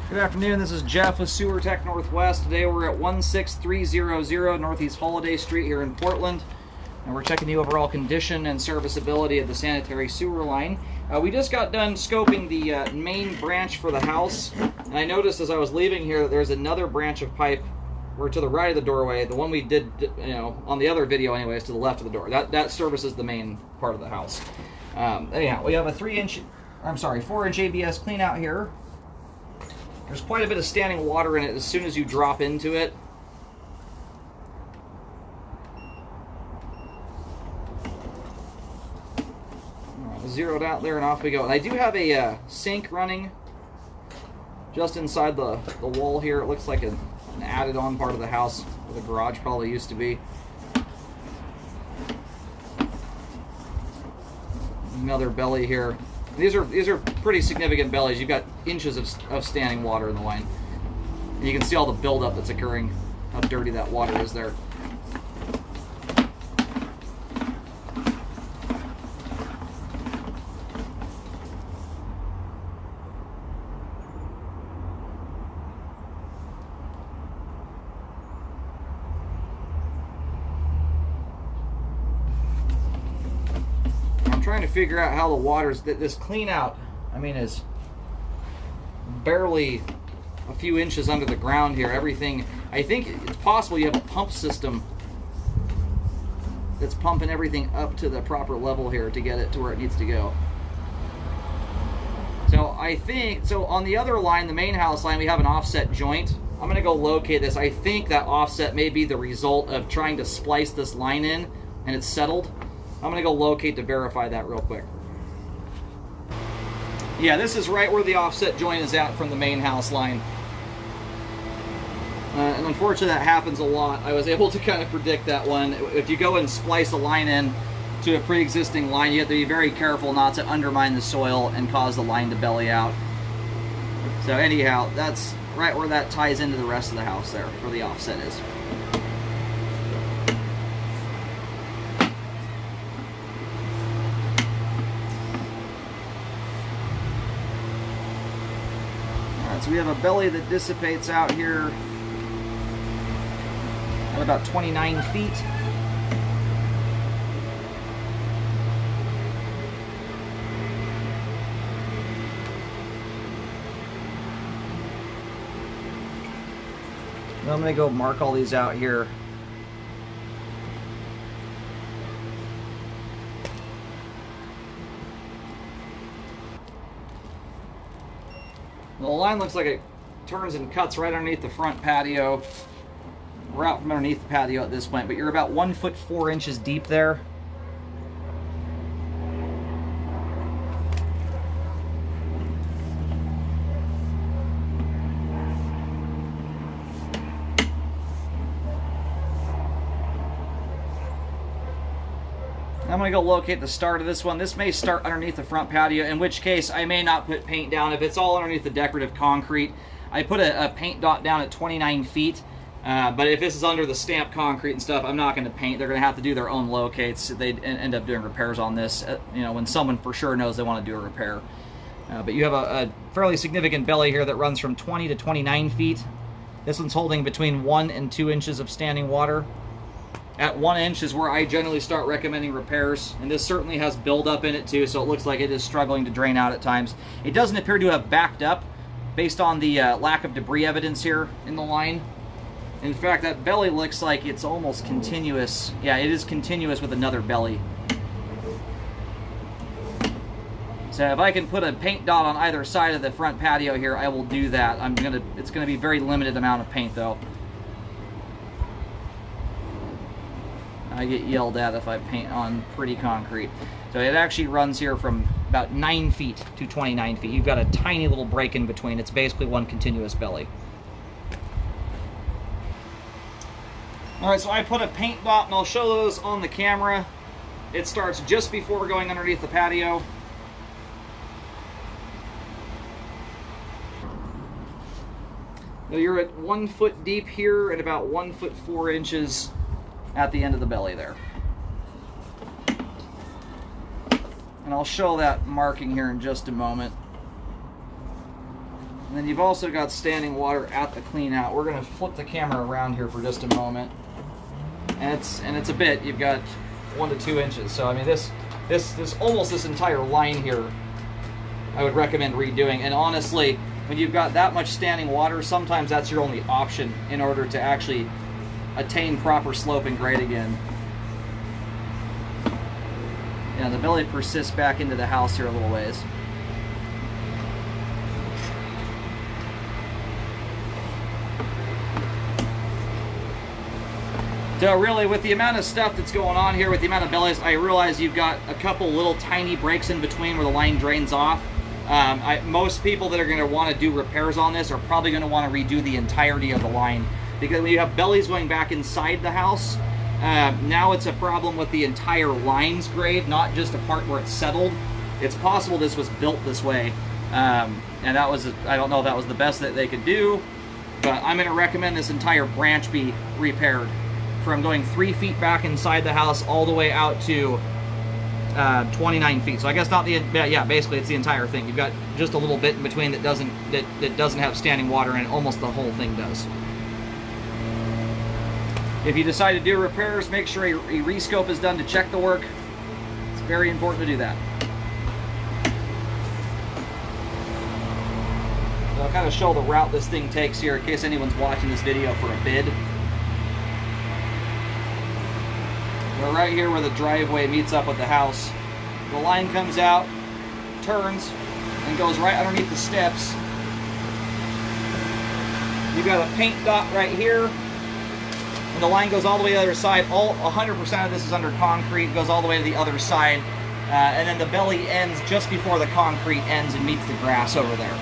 Good afternoon, this is Jeff with Sewer Tech Northwest. Today we're at 16300 Northeast Holladay Street here in Portland, and we're checking the overall condition and serviceability of the sanitary sewer line. We just got done scoping the main branch for the house, and I noticed as I was leaving here that there's another branch of pipe. We're to the right of the doorway. The one we did, on the other video anyways, to the left of the door. That services the main part of the house. Anyhow, we have a 4-inch ABS clean out here. There's quite a bit of standing water in it as soon as you drop into it. Zeroed out there and off we go. And I do have a sink running just inside the wall here. It looks like an added on part of the house where the garage probably used to be. Another belly here. These are pretty significant bellies. You've got inches of standing water in the line. And you can see all the buildup that's occurring, how dirty that water is there. Trying to figure out how the water's, this clean out, is barely a few inches under the ground here. Everything, I think it's possible you have a pump system that's pumping everything up to the proper level here to get it to where it needs to go. So on the other line, the main house line, we have an offset joint. I'm gonna go locate this. I think that offset may be the result of trying to splice this line in and it's settled. I'm going to go locate to verify that real quick. Yeah, this is right where the offset joint is at from the main house line. And unfortunately that happens a lot. I was able to kind of predict that one. If you go and splice a line in to a pre-existing line, you have to be very careful not to undermine the soil and cause the line to belly out. So anyhow, that's right where that ties into the rest of the house there, where the offset is. So we have a belly that dissipates out here at about 29 feet. And I'm going to go mark all these out here. The line looks like it turns and cuts right underneath the front patio. We're out from underneath the patio at this point, but you're about 1 foot 4 inches deep there. I'm going to go locate the start of this one. This may start underneath the front patio, in which case I may not put paint down. If it's all underneath the decorative concrete, I put a paint dot down at 29 feet. But if this is under the stamped concrete and stuff, I'm not going to paint. They're going to have to do their own locates. They'd end up doing repairs on this, when someone for sure knows they want to do a repair. But you have a fairly significant belly here that runs from 20 to 29 feet. This one's holding between 1 and 2 inches of standing water. At 1 inch is where I generally start recommending repairs, and this certainly has buildup in it too, so it looks like it is struggling to drain out at times. It doesn't appear to have backed up based on the lack of debris evidence here in the line. In fact, that belly looks like it's almost continuous. Yeah, it is continuous with another belly. So if I can put a paint dot on either side of the front patio here, I will do that. It's gonna be a very limited amount of paint though. I get yelled at if I paint on pretty concrete. So it actually runs here from about 9 feet to 29 feet. You've got a tiny little break in between. It's basically one continuous belly. All right, so I put a paint dot, and I'll show those on the camera. It starts just before we're going underneath the patio. Now you're at 1 foot deep here and about 1 foot 4 inches at the end of the belly there. And I'll show that marking here in just a moment. And then you've also got standing water at the clean out. We're going to flip the camera around here for just a moment. And it's a bit. You've got 1 to 2 inches. So I mean this almost this entire line here I would recommend redoing. And honestly, when you've got that much standing water, sometimes that's your only option in order to actually attain proper slope and grade again. Yeah, the belly persists back into the house here a little ways. So really, with the amount of stuff that's going on here, with the amount of bellies, I realize you've got a couple little tiny breaks in between where the line drains off. Most people that are going to want to do repairs on this are probably going to want to redo the entirety of the line, because when you have bellies going back inside the house, now it's a problem with the entire line's grade, not just a part where it's settled. It's possible this was built this way, and that was, I don't know if that was the best that they could do, but I'm going to recommend this entire branch be repaired, from going 3 feet back inside the house all the way out to 29 feet. So I guess not the, yeah, basically it's the entire thing. You've got just a little bit in between that doesn't have standing water, and almost the whole thing does. If you decide to do repairs, make sure a rescope is done to check the work. It's very important to do that. So I'll kind of show the route this thing takes here in case anyone's watching this video for a bid. We're right here where the driveway meets up with the house. The line comes out, turns, and goes right underneath the steps. You've got a paint dot right here, and the line goes all the way to the other side. 100% of this is under concrete, goes all the way to the other side, and then the belly ends just before the concrete ends and meets the grass over there.